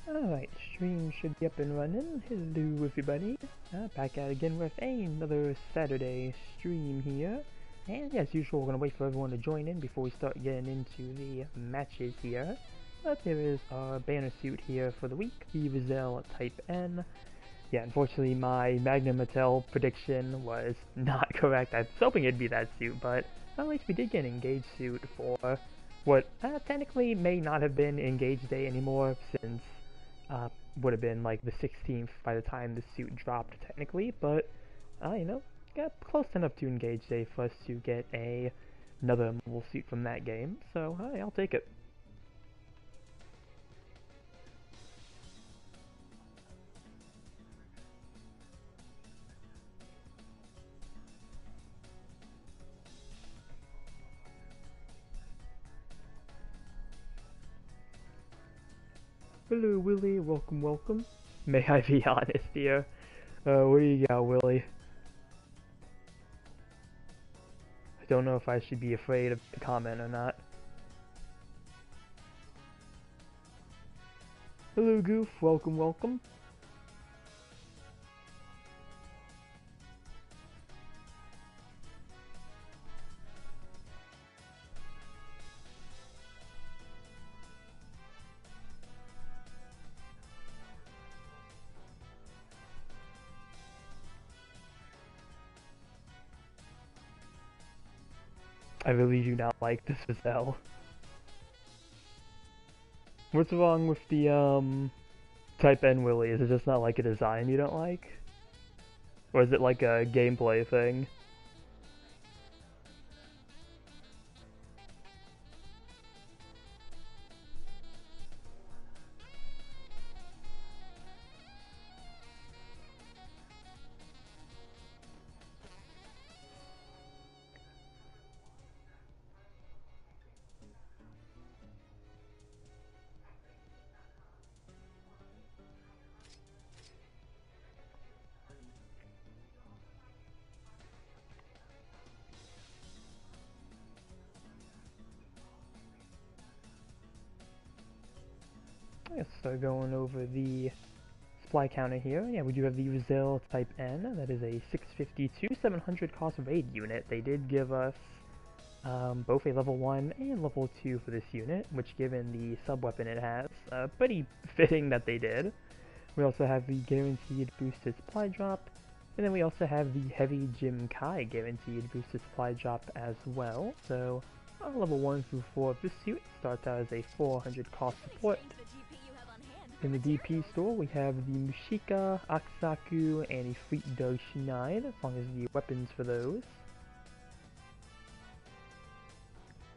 Alright, stream should be up and running. Hello everybody. Back out again with another Saturday stream here. And as usual, we're going to wait for everyone to join in before we start getting into the matches here. But there is our banner suit here for the week, the Rizal Type N. Yeah, unfortunately my Magna Martell prediction was not correct. I was hoping it'd be that suit, but at least we did get an engaged suit for what technically may not have been engaged day anymore, since would have been like the 16th by the time the suit dropped technically, but you know, got close enough to engage day for us to get another mobile suit from that game, so I'll take it. Hello Willie, welcome, welcome. May I be honest here? What do you got, Willie? I don't know if I should be afraid of the comment or not. Hello Goof, welcome, welcome. I really do not like this Rizal. What's wrong with the Type N, Willie? Is it just not like a design you don't like? Or is it like a gameplay thing? Let's start going over the supply counter here. Yeah, we do have the Rizal Type N. That is a 652 700 cost raid unit. They did give us both a level 1 and level 2 for this unit, which given the sub-weapon it has, pretty fitting that they did. We also have the guaranteed boosted supply drop, and then we also have the heavy Jim Kai guaranteed boosted supply drop as well. So level 1 through 4 of this suit starts out as a 400 cost support. In the DP store, we have the Mushika, Aksaku, and a Fleet Doge 9, as long as the weapons for those.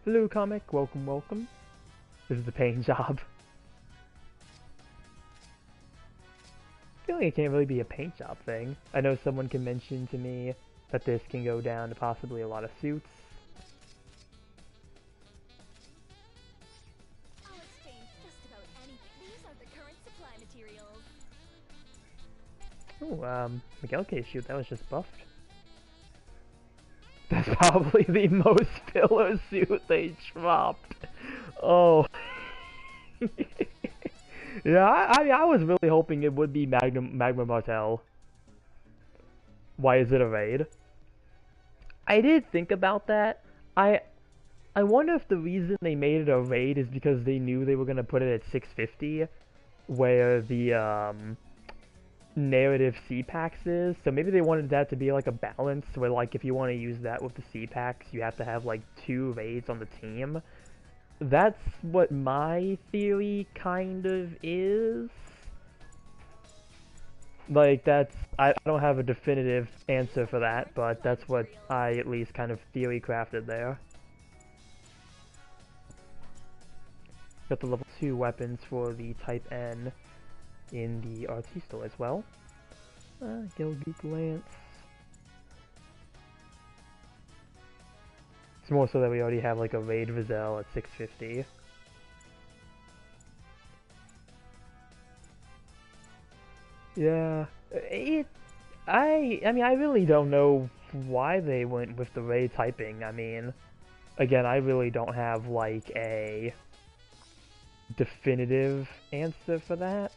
Hello Comic, welcome, welcome. This is the paint job. I feel like it can't really be a paint job thing. I know someone can mention to me that this can go down to possibly a lot of suits. Oh, Miguel case shoot, that was just buffed. That's probably the most filler suit they dropped. Oh. Yeah, I was really hoping it would be Magna Martell. Why is it a raid? I did think about that. I wonder if the reason they made it a raid is because they knew they were gonna put it at 650, where the narrative C-Packs is, so maybe they wanted that to be like a balance where, like, if you want to use that with the C-Packs, you have to have like 2 raids on the team. That's what my theory kind of is. Like, that's, I don't have a definitive answer for that, but that's what I at least kind of theory crafted there. Got the level 2 weapons for the Type N in the RT store as well. Gilgeek Lance. It's more so that we already have like a raid Rizal at 650. Yeah, I mean, I really don't know why they went with the raid typing. I mean, again, I really don't have like a definitive answer for that.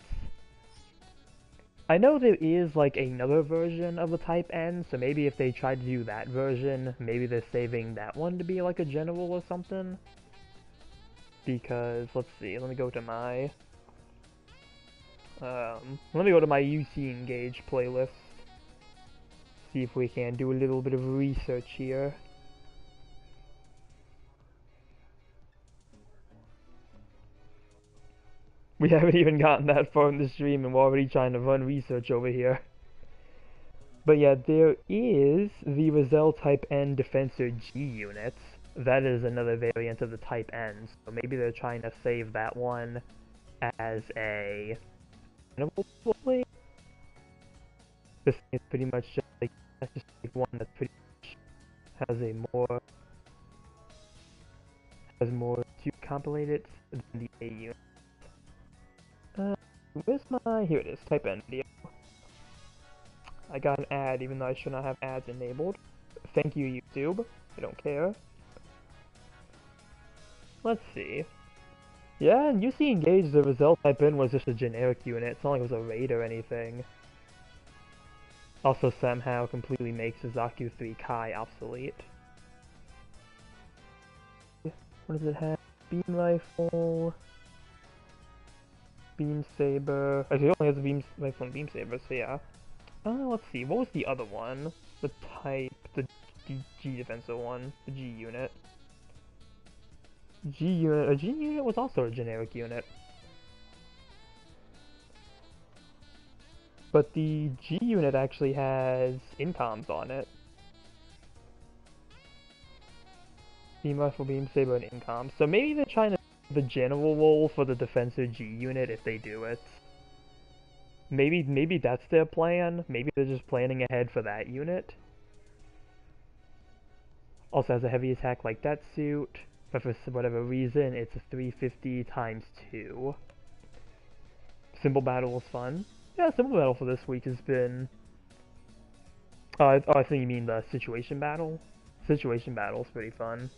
I know there is like another version of the Type N, so maybe if they try to do that version, maybe they're saving that one to be like a general or something. Because, let's see, let me go to my UC Engage playlist. See if we can do a little bit of research here. We haven't even gotten that far in the stream and we're already trying to run research over here. But yeah, there is the Roselle Type N Defensor G unit. That is another variant of the Type N, so maybe they're trying to save that one as a play. This is pretty much just like, that's just like one that pretty much has more to compilate it than the A unit. Where's my, here it is, Type N video. I got an ad even though I should not have ads enabled. Thank you, YouTube. I don't care. Let's see. Yeah, and UC Engage, the Roselle Type N was just a generic unit. It's not like it was a raid or anything. Also somehow completely makes the Zaku 3 Kai obsolete. What does it have? Beam Rifle... Beam Saber... Actually, it only has a Beam Rifle and Beam Saber, so yeah. Let's see, what was the other one? The G Defensor one, the G unit. A G unit was also a generic unit. But the G unit actually has incoms on it. Beam Rifle, Beam Saber, and incoms. So maybe they're trying to do the general role for the Defensor G unit if they do it. Maybe that's their plan. Maybe they're just planning ahead for that unit. Also has a heavy attack like that suit, but for whatever reason, it's a 350 times 2. Symbol battle is fun. Yeah, symbol battle for this week has been... I think you mean the situation battle. Situation battle's pretty fun.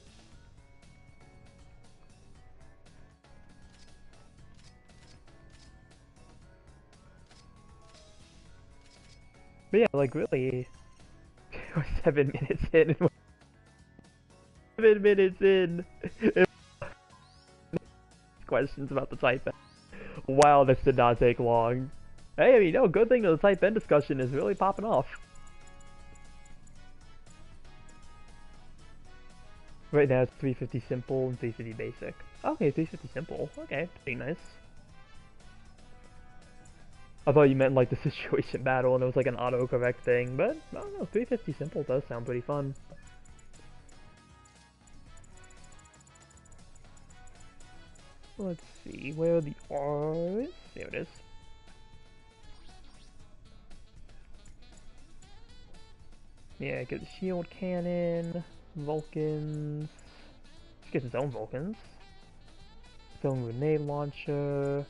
But yeah, like really, we're 7 minutes in. 7 minutes in. Questions about the Type N. Wow, this did not take long. Hey, I mean, no, good thing that the Type N discussion is really popping off. Right now it's 350 simple and 350 basic. Okay, 350 simple. Okay, pretty nice. I thought you meant like the situation battle and it was like an autocorrect thing, but I don't know, 350 simple does sound pretty fun. Let's see, where are the R's? There it is. Yeah, get the shield cannon, Vulcans. Let's get his own Vulcans. His own grenade launcher.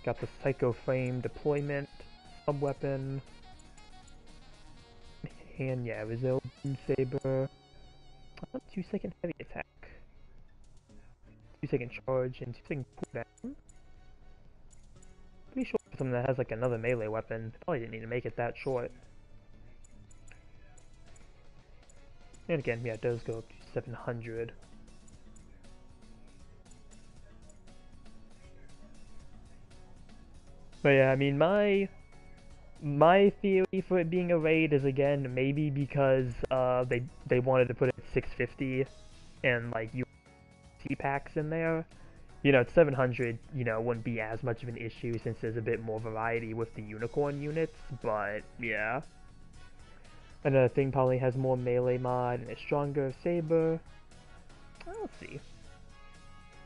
Got the Psycho Frame deployment, sub-weapon, and yeah, Roselle Beam Saber, 2-second heavy attack, 2-second charge, and 2-second cooldown. Pretty sure for something that has like another melee weapon, probably didn't need to make it that short. And again, yeah, it does go up to 700. But yeah, I mean, my theory for it being a raid is again maybe because they wanted to put it at 650 and like UC packs in there. You know, 700, you know, wouldn't be as much of an issue since there's a bit more variety with the unicorn units. But yeah, another thing probably has more melee mod and a stronger saber. Let's see.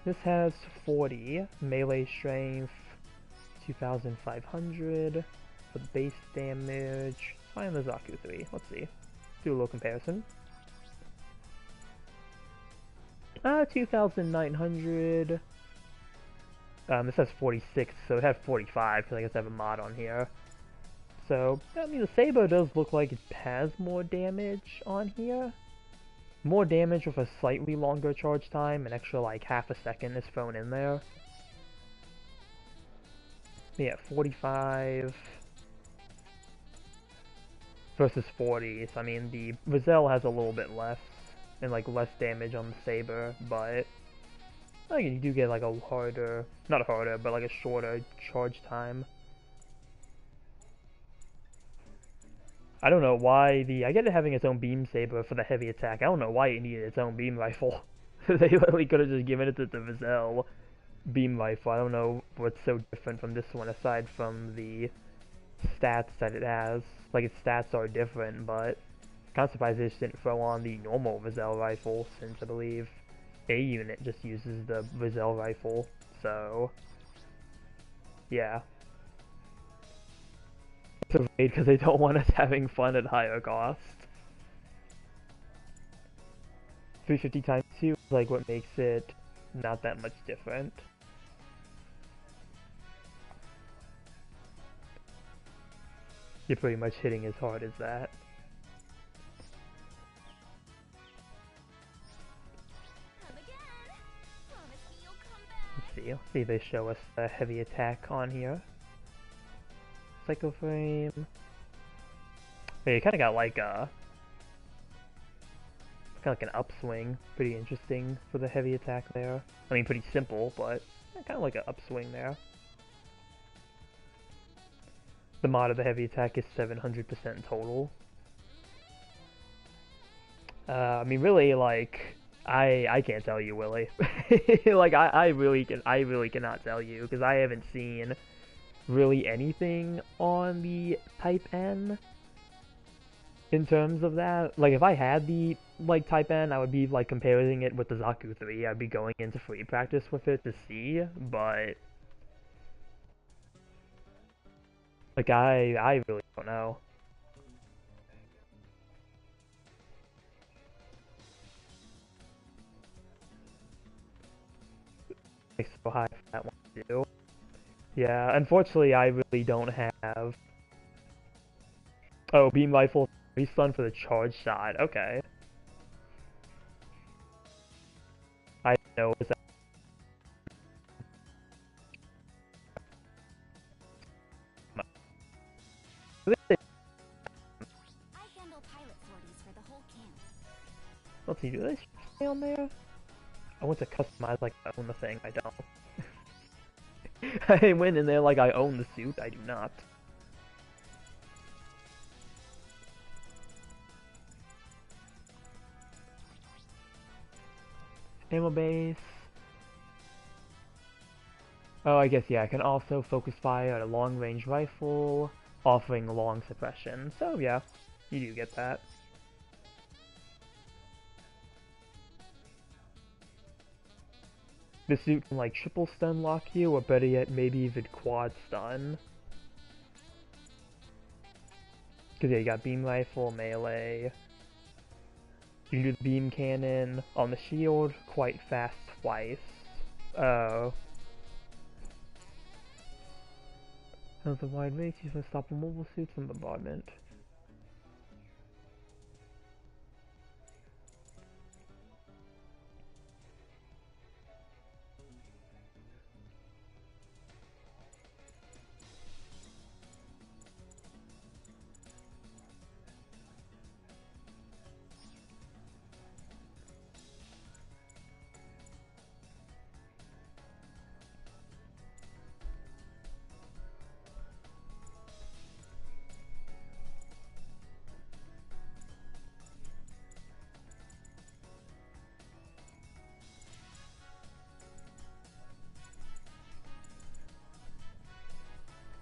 This has 40 melee strength. 2,500 for the base damage. Find the Zaku 3. Let's see. Do a little comparison. 2,900. This has 46, so it had 45 because I guess I have a mod on here. So, I mean, the Saber does look like it has more damage on here. more damage with a slightly longer charge time, an extra like half a second is thrown in there. Yeah, 45 versus 40, so I mean the Rizal has a little bit less, and like less damage on the Saber, but like, you do get like a harder, not harder, but like a shorter charge time. I don't know why I get it having its own beam saber for the heavy attack. I don't know why it needed its own beam rifle. They literally could have just given it to the Rizal beam rifle. I don't know what's so different from this one aside from the stats that it has. Like, its stats are different, but I'm kind of surprised they just didn't throw on the normal Rizal rifle, since I believe A unit just uses the Rizal rifle. So, yeah. Because they don't want us having fun at higher cost. 350 times 2 is like what makes it not that much different. You're pretty much hitting as hard as that. Let's see if they show us the heavy attack on here. Psycho frame. Yeah, you kind of got like a kind of like an upswing. Pretty interesting for the heavy attack there. I mean, pretty simple, but kind of like an upswing there. The mod of the heavy attack is 700% total. I mean, really, like, I can't tell you, Willie. Like, I really cannot tell you, because I haven't seen really anything on the Type N in terms of that. Like, if I had the, like, Type N, I would be, like, comparing it with the Zaku 3. I'd be going into free practice with it to see, but like, I really don't know. It's so high for that one too. Yeah, unfortunately I really don't have... Oh, beam rifle, stun for the charge shot, okay. I know, is that... Let's see, do they stay on there? I want to customize like I own the thing, I don't. I went in there like I own the suit, I do not. Ammo base. Oh, I guess, yeah, I can also focus fire at a long-range rifle, offering long suppression. So, yeah, you do get that. The suit can, like, triple stun lock you, or better yet, maybe even quad stun. Because, yeah, you got beam rifle, melee. You can do the beam cannon on the shield quite fast twice. Oh. Has a wide range, you can stop mobile suits from bombardment.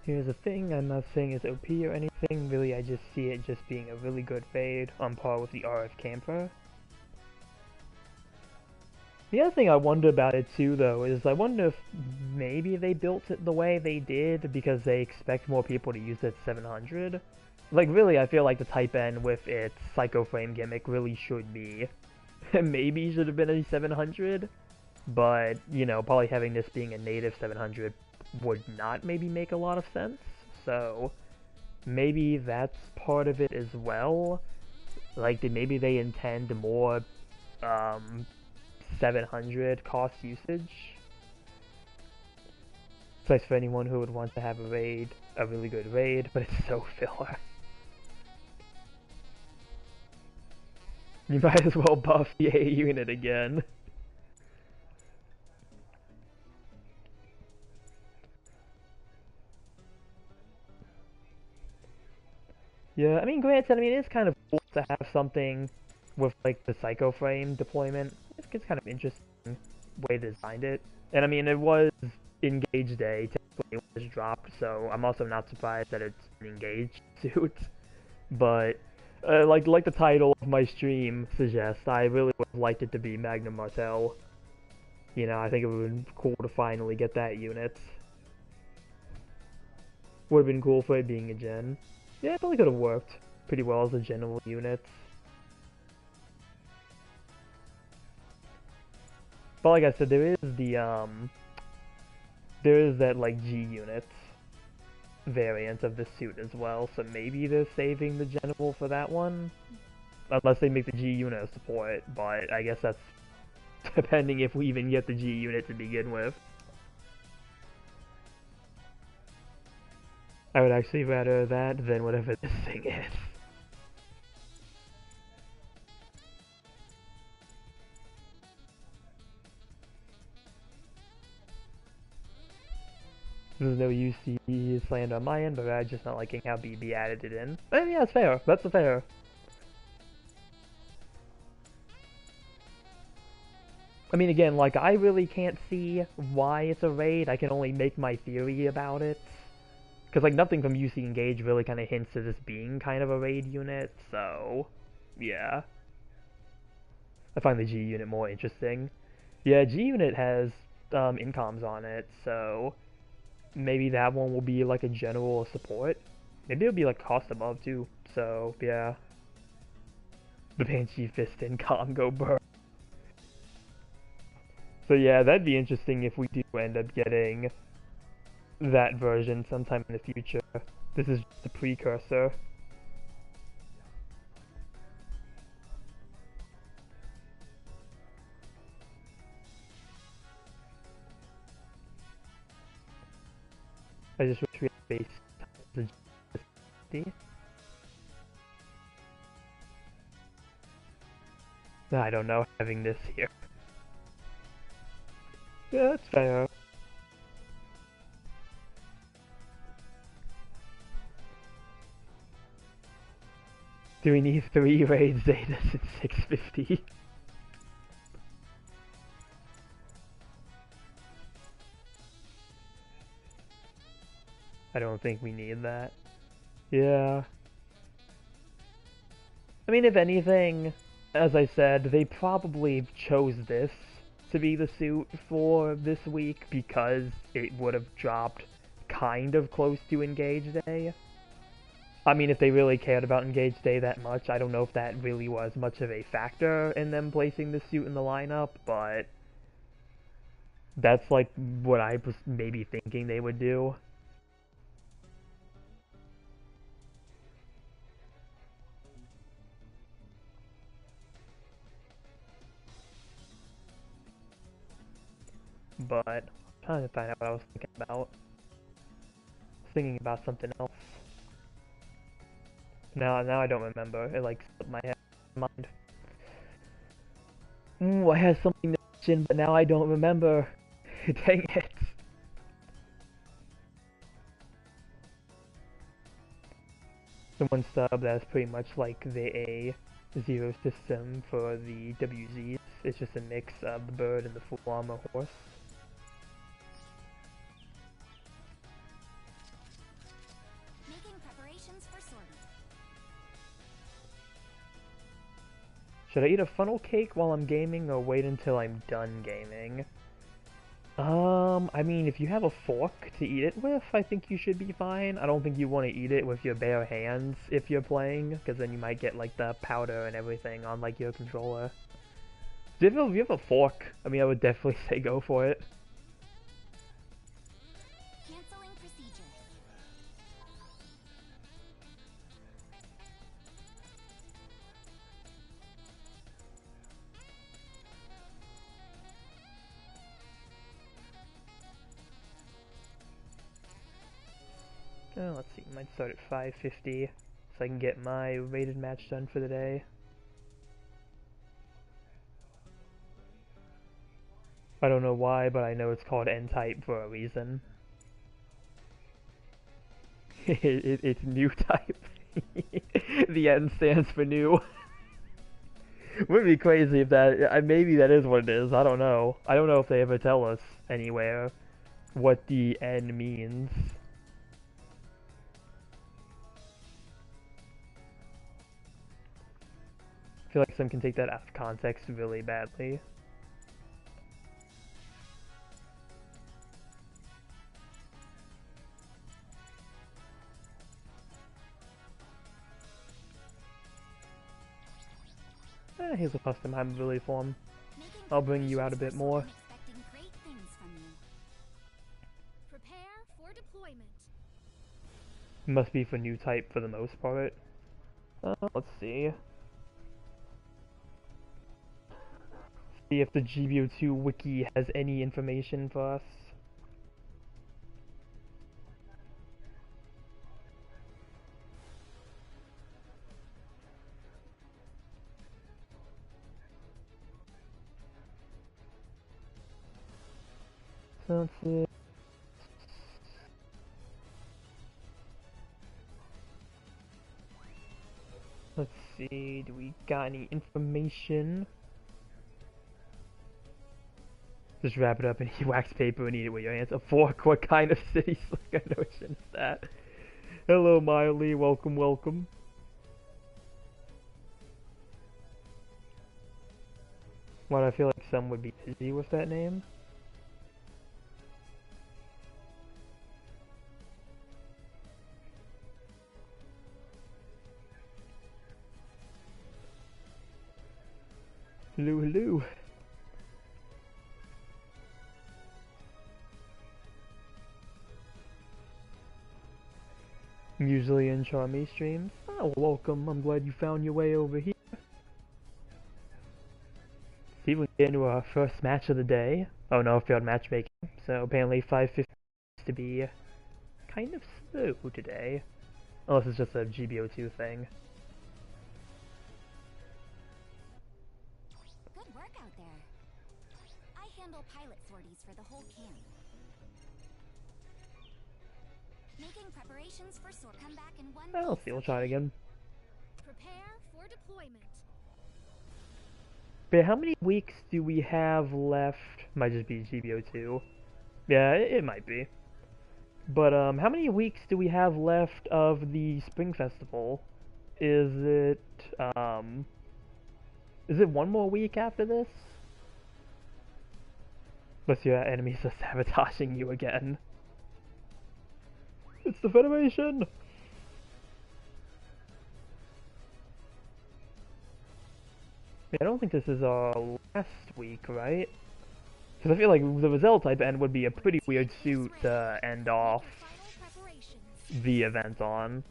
Here's the thing, I'm not saying it's OP or anything, really I just see it just being a really good fade on par with the RF Camper. The other thing I wonder about it too though is I wonder if maybe they built it the way they did because they expect more people to use it at 700. Like really I feel like the Type N with its Psycho Frame gimmick really should be, maybe should have been a 700, but you know, probably having this being a native 700 would not maybe make a lot of sense, so maybe that's part of it as well. Like, maybe they intend more 700 cost usage. It's nice for anyone who would want to have a raid, a really good raid, but it's so filler. You might as well buff the A unit again. Yeah, I mean, granted, it's kind of cool to have something with, like, the Psycho Frame deployment. It's kind of interesting way they designed it. And I mean, it was Engage Day, technically it was dropped, so I'm also not surprised that it's an Engage suit. But, like the title of my stream suggests, I really would have liked it to be Magna Martell. You know, I think it would have been cool to finally get that unit. Would have been cool for it being a gen. Yeah, it probably could have worked pretty well as a general unit. But like I said, there is that, like, G unit variant of the suit as well, so maybe they're saving the general for that one. Unless they make the G unit a support, but I guess that's depending if we even get the G unit to begin with. I would actually rather that than whatever this thing is. There's no UC slander on my end, but I'm just not liking how BB added it in. But yeah, it's fair. That's fair. I mean, again, like, I really can't see why it's a raid. I can only make my theory about it. Because, like, nothing from UC Engage really kind of hints at this being kind of a raid unit, so yeah. I find the G unit more interesting. Yeah, G unit has incoms on it, so maybe that one will be like a general support. Maybe it'll be like cost above too, so yeah. The Banshee Fist incom go burn. So yeah, that'd be interesting if we do end up getting that version sometime in the future. This is just the precursor. I just wish we had base the I don't know, having this here. Yeah, that's fair. Do we need 3 raids Zetas at 650? I don't think we need that. Yeah. I mean, if anything, as I said, they probably chose this to be the suit for this week because it would have dropped kind of close to Engage Day. I mean, if they really cared about Engage Day that much, I don't know if that really was much of a factor in them placing the suit in the lineup, but that's like what I was maybe thinking they would do. But I'm trying to find out what I was thinking about. I was thinking about something else. Now I don't remember. It like slipped my mind. Ooh, I had something to mention, but now I don't remember. Dang it. The one sub that's pretty much like the A0 system for the WZs. It's just a mix of the bird and the full armor horse. Should I eat a funnel cake while I'm gaming or wait until I'm done gaming? I mean, if you have a fork to eat it with, I think you should be fine. I don't think you want to eat it with your bare hands if you're playing, because then you might get, like, the powder and everything on, like, your controller. If you have a fork, I mean, I would definitely say go for it. Let's see, might start at 5:50 so I can get my rated match done for the day. I don't know why, but I know it's called N-type for a reason. It's new type. The N stands for new. Would be crazy if that, maybe that is what it is, I don't know. I don't know if they ever tell us anywhere what the N means. I feel like some can take that out of context really badly. Here's a custom I'm really form. I'll bring you out a bit more. Prepare for deployment. Must be for new type for the most part. Let's see. See if the GBO2 wiki has any information for us. So let's see. Let's see, do we got any information? Just wrap it up in wax paper and eat it with your hands. A fork? What kind of city slinger notion is that? Hello, Miley. Welcome, welcome. Why do I feel like some would be busy with that name? Hello, hello. Usually in Charmy streams. Oh, welcome. I'm glad you found your way over here. See if we can get into our first match of the day. Oh no, failed matchmaking. So apparently 5:50 to be kind of slow today. Unless it's just a GBO2 thing. Good work out there. I handle pilot sorties for the whole camp. Making preparations for sort come back in one. I'll see, we'll try it again. Prepare for deployment. But how many weeks do we have left? Might just be GBO2. Yeah, it might be. But how many weeks do we have left of the Spring Festival? Is it one more week after this? Unless your enemies are sabotaging you again. It's the Federation! Yeah, I don't think this is our last week, right? Because I feel like the Result type end would be a pretty weird suit to end off the event on.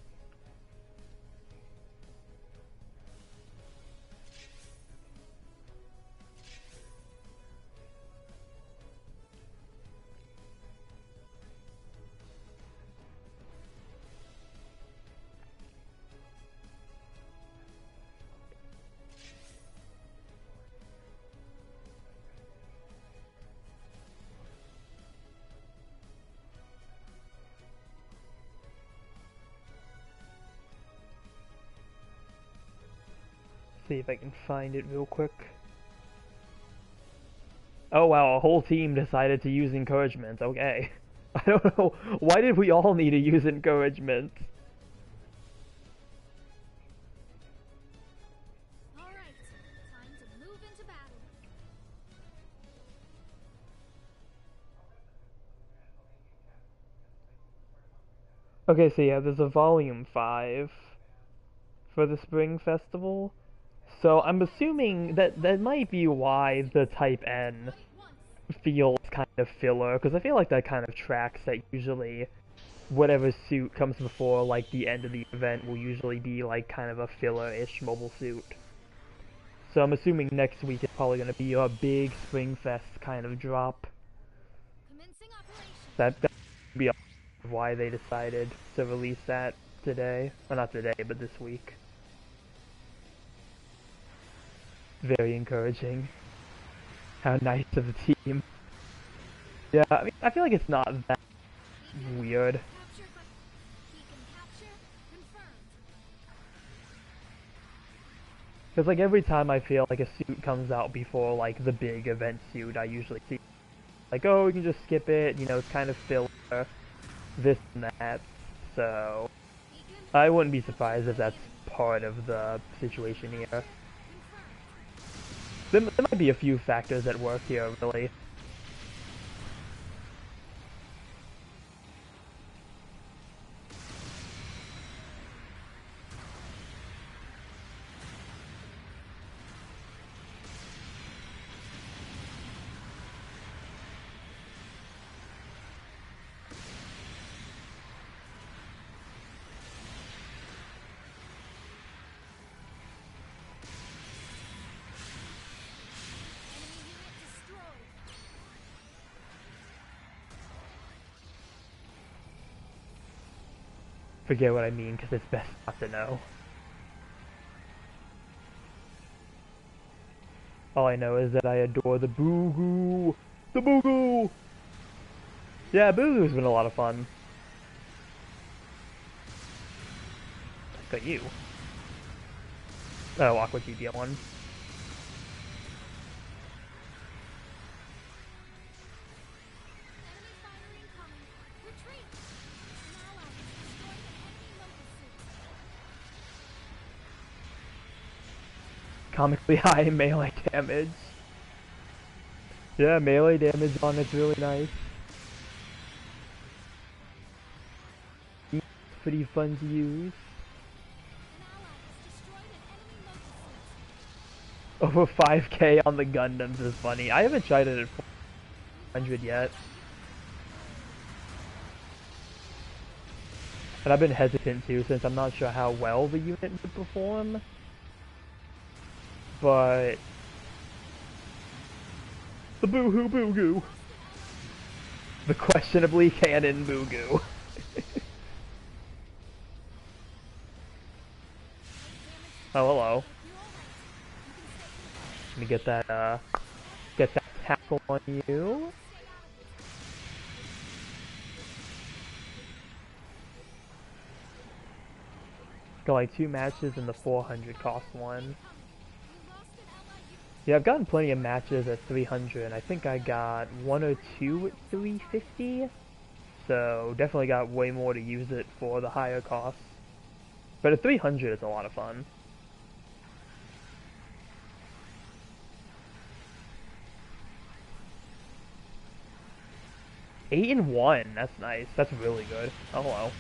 See if I can find it real quick. Oh wow, a whole team decided to use encouragement. Okay. I don't know. Why did we all need to use encouragement? Alright, time to move into battle. Okay, so yeah, there's a volume 5 for the Spring Festival. So I'm assuming that might be why the Type N feels kind of filler, because I feel like that kind of tracks that usually whatever suit comes before like the end of the event will usually be like kind of a filler-ish mobile suit. So I'm assuming next week is probably going to be a big Spring Fest kind of drop. That would be why they decided to release that today. Well, not today, but this week. Very encouraging. How nice of the team. Yeah, I mean, I feel like it's not that weird. Because, like, every time I feel like a suit comes out before, like, the big event suit, I usually see, like, oh, you can just skip it, you know, it's kind of filler, this and that, so I wouldn't be surprised if that's part of the situation here. There might be a few factors at work here, really. Forget what I mean, because it's best not to know. All I know is that I adore the Boo-Goo! The Boo-Goo! Yeah, Boo-Goo's been a lot of fun. Got you. Oh, Aqua GBO1. Comically high melee damage. Yeah, melee damage on it's really nice. It's pretty fun to use. Over 5k on the Gundams is funny. I haven't tried it at 400 yet. And I've been hesitant to, since I'm not sure how well the unit would perform. But the Boo-Hoo Boo-Goo. The questionably canon Boo-Goo. Oh, hello. Let me get that tackle on you. Got like 2 matches and the 400 cost one. Yeah, I've gotten plenty of matches at 300, and I think I got 1 or 2 at 350. So definitely got way more to use it for the higher costs. But at 300 it's a lot of fun. Eight and 1, that's nice. That's really good. Oh hello.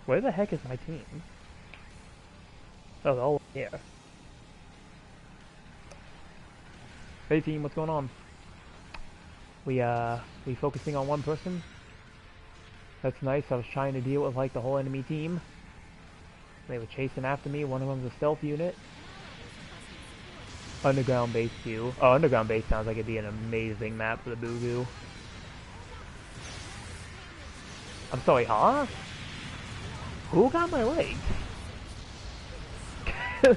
Where the heck is my team? Oh, they're all here. Hey team, what's going on? We focusing on one person? That's nice. I was trying to deal with like the whole enemy team. They were chasing after me. One of them's a stealth unit. Underground base too. Oh, underground base sounds like it'd be an amazing map for the Boo-Goo. I'm sorry, huh? Who got my legs?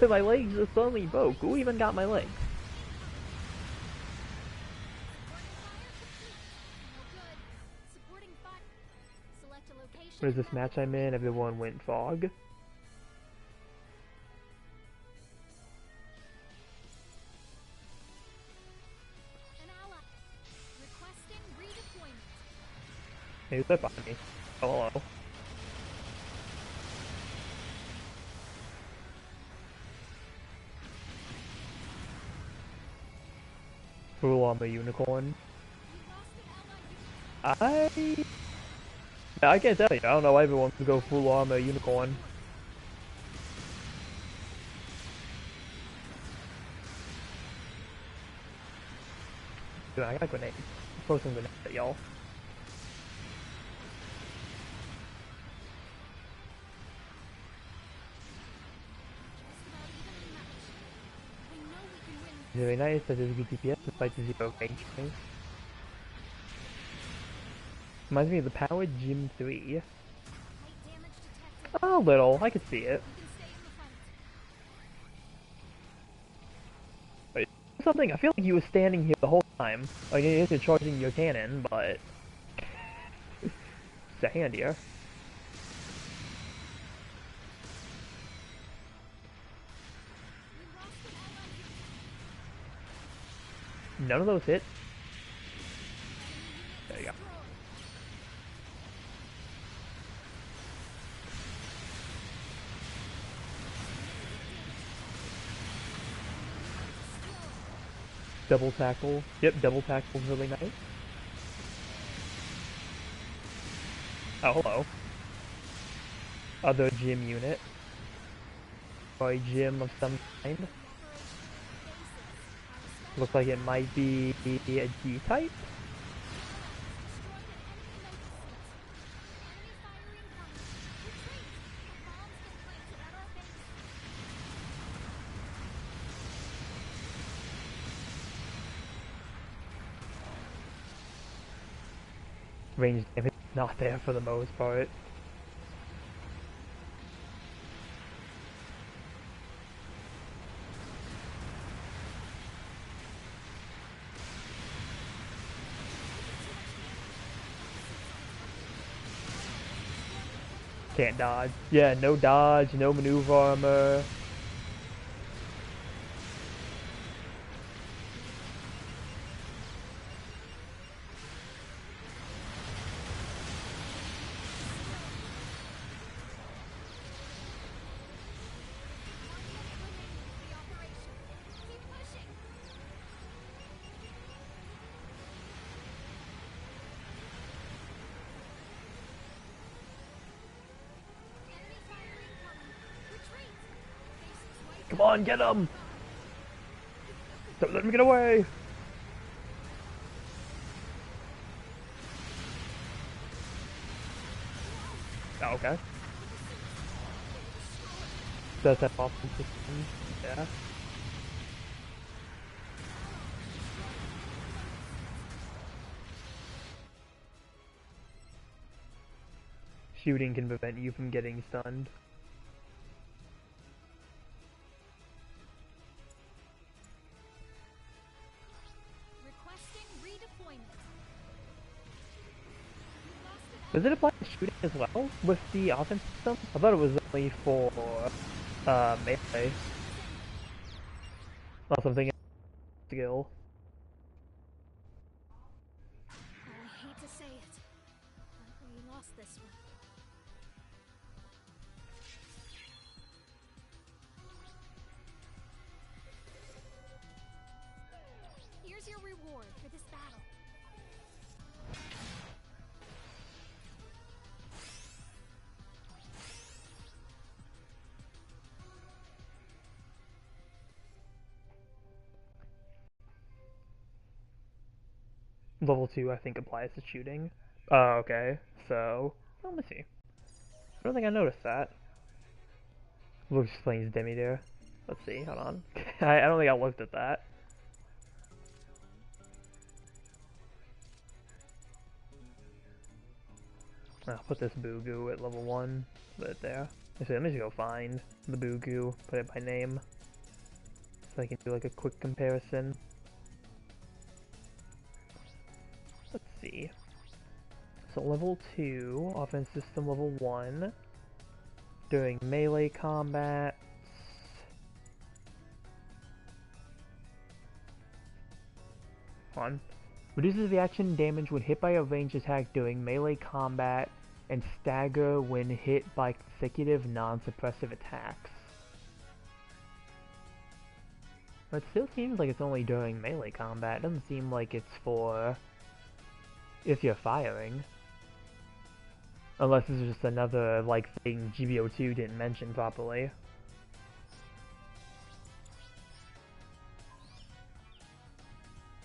My legs just suddenly broke. Who even got my legs? What is this match I'm in? Everyone went fog. Hey, who's that behind me? Oh, hello. Full armor unicorn. I can't tell you. I don't know why everyone can go full armor unicorn. Dude, I got a grenade. Throw some grenades at y'all. Very nice, that is a good DPS despite the 0 range. Right? Reminds me of the powered Gym 3. A little, I could see it. Wait, something, I feel like you were standing here the whole time. Like, you're charging your cannon, but... it's a hand here. None of those hit. There you go. Double tackle. Yep, double tackle's really nice. Oh, hello. Other gym unit. Or a gym of some kind. Looks like it might be a D-type? Range damage not there for the most part. Can't dodge. Yeah, no dodge, no maneuver armor. Come on, get him! Don't let him get away! Oh, okay. Does have awesome system. Yeah. Shooting can prevent you from getting stunned. Does it apply to shooting as well with the offense system? I thought it was only for melee. Not something skill. I hate to say it, but we lost this one. Here's your reward for this battle. Level 2 I think applies to shooting. Oh, okay. So, let me see. I don't think I noticed that. Luke's playing his Demi there. Let's see, hold on. I don't think I looked at that. I'll put this Boo Goo at level 1. Put it there. Actually, let me just go find the Boo Goo, put it by name. So I can do like a quick comparison. Let's see. So level 2, offense system level 1. During melee combat. Hold on. Reduces reaction damage when hit by a ranged attack during melee combat and stagger when hit by consecutive non-suppressive attacks. But it still seems like it's only during melee combat. It doesn't seem like it's for if you're firing. Unless this is just another, like, thing GBO2 didn't mention properly.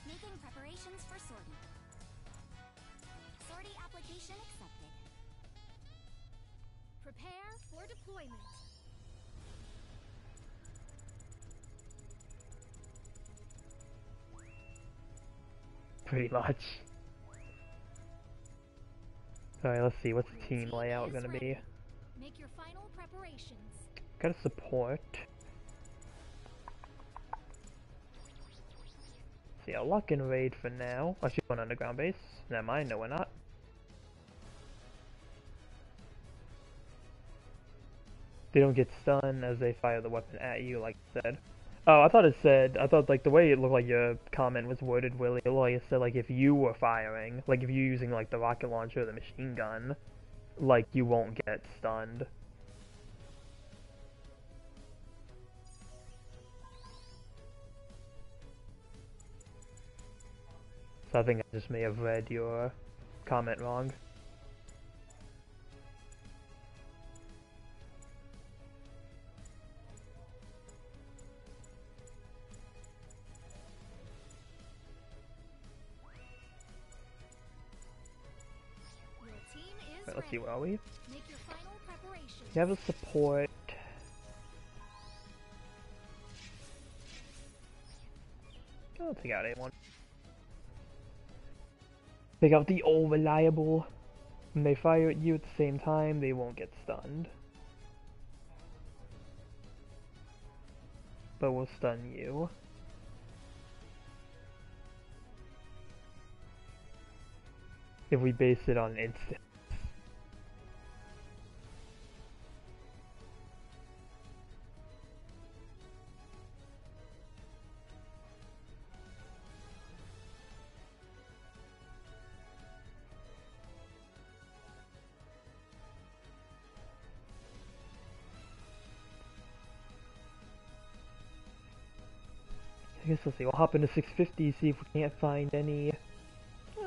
Making preparations for sortie. Sortie application accepted. Prepare for deployment. pretty much. Alright, let's see, what's the team layout gonna be? Make your final preparations. Gotta support. See, I'll lock in raid for now. I should go on underground base. Never mind, no we're not. They don't get stunned as they fire the weapon at you, like it said. Oh, I thought like the way it looked like your comment was worded, Willie, like it said like if you were firing, like if you're using like the rocket launcher or the machine gun, like you won't get stunned. So I think I just may have read your comment wrong. Right, let's see, where are we? Make your final preparations. You have a support. I'll take out A1. Take out the all reliable. When they fire at you at the same time, they won't get stunned. But will stun you. If we base it on instant. I guess let's see, we'll hop into 650, see if we can't find any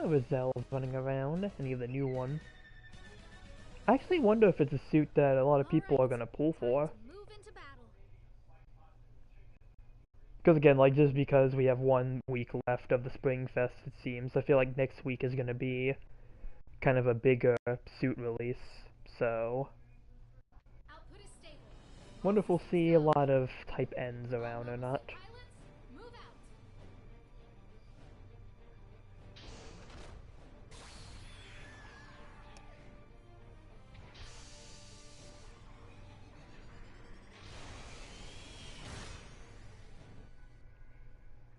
Rosells running around, any of the new ones. I actually wonder if it's a suit that a lot of people are gonna pull for. Move into battle. Because again, like just because we have 1 week left of the Spring Fest, it seems, I feel like next week is gonna be kind of a bigger suit release, so... Output is stable. Wonder if we'll see a lot of Type Ns around or not. Pilots, move out.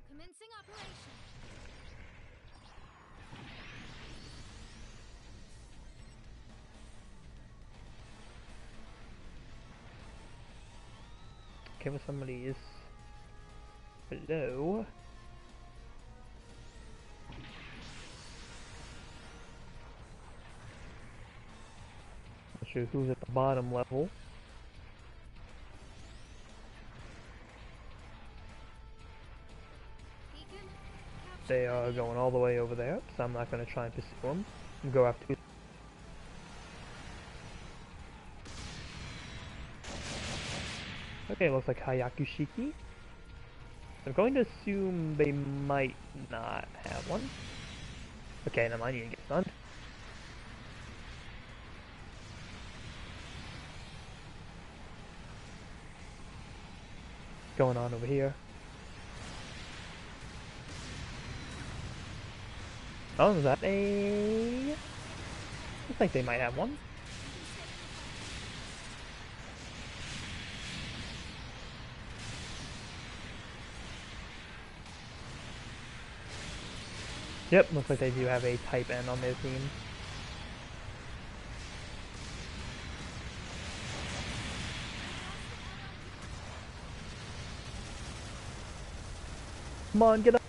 Commencing operation. Okay, well somebody is below. Not sure who's at the bottom level. Beacon. They are going all the way over there, so I'm not going to try and pursue them. And go after. Okay, looks like Hayakushiki. I'm going to assume they might not have one. Okay, now I need to get stunned. What's going on over here? Oh, is that a... Looks like they might have one. Yep, looks like they do have a Type N on their team. Come on, get up!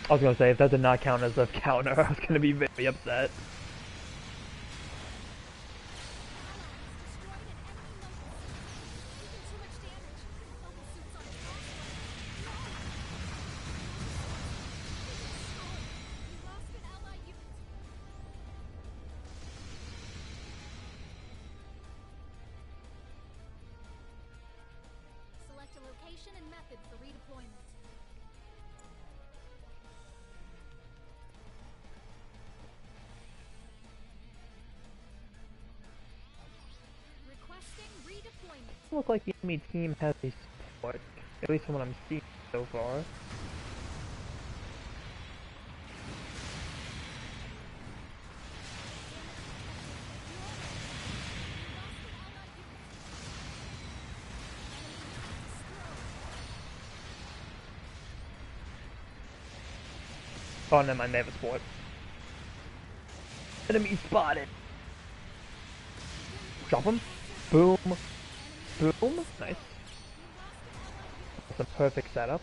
I was gonna say, if that did not count as a counter, I was gonna be very upset. Select a location and method for redeployment. Requesting redeployment. like the enemy team has a support, at least from what I'm seeing so far. Oh, never mind, they have a support. Enemy spotted! Drop him. Boom. Boom. Nice. That's a perfect setup.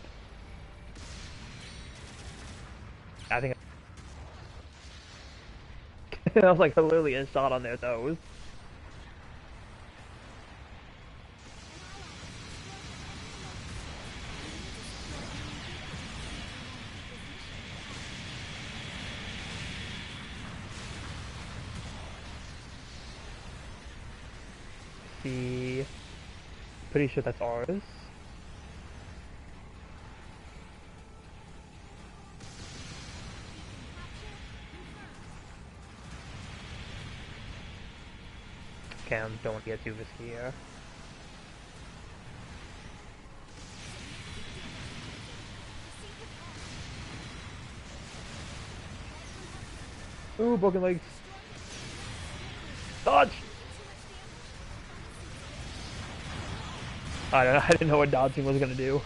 I think that was like literally a shot on their toes. See, pretty sure that's ours. Okay, I don't want to get too risky here. Ooh, broken legs. Dodge! I don't know, I didn't know what dodging was gonna do.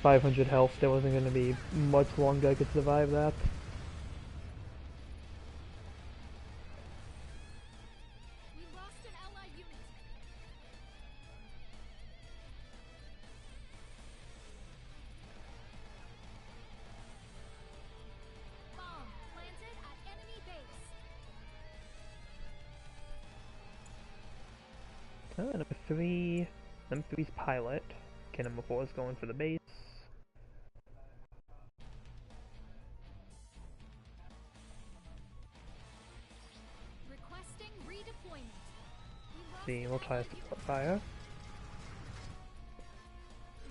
500 health, there wasn't gonna be much longer I could survive that. We lost an ally unit. Bomb planted at enemy base. Number 3. Number 3's pilot. Okay, number 4 is going for the base. Requesting redeployment. See, we'll try a support fire.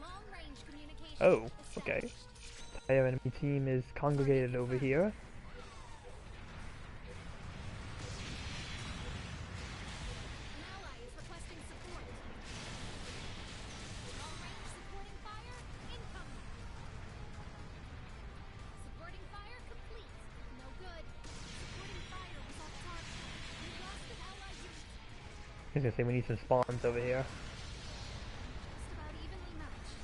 Long range communication. Oh, okay. Our enemy team is congregated over here. An ally is requesting support. Long range supporting fire incoming. Supporting fire complete. No good. Supporting fire was off target. We lost an ally unit. I was gonna say we need some spawns over here. Just about evenly matched.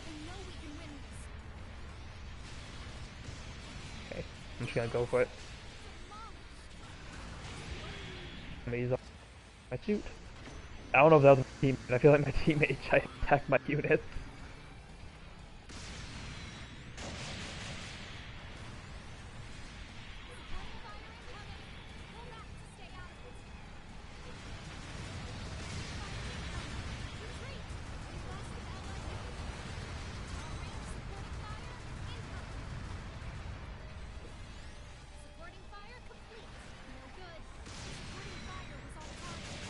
I know we can win this. Okay, I'm just gonna go for it. I'm gonna use my suit. I don't know if that was my teammate. I feel like my teammate tried to attack my units. Supporting fire complete. No good. Supporting fire was off target.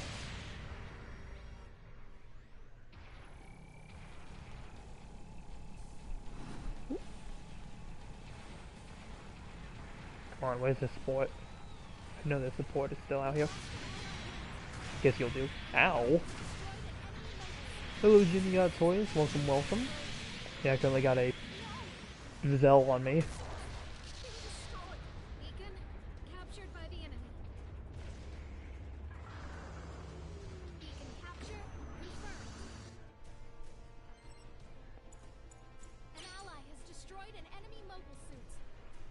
Come on, where's the support? I know the support is still out here. Guess you'll do. Ow! Hello, Jimmy got toys. Welcome, welcome. Yeah, I currently got a Zell on me.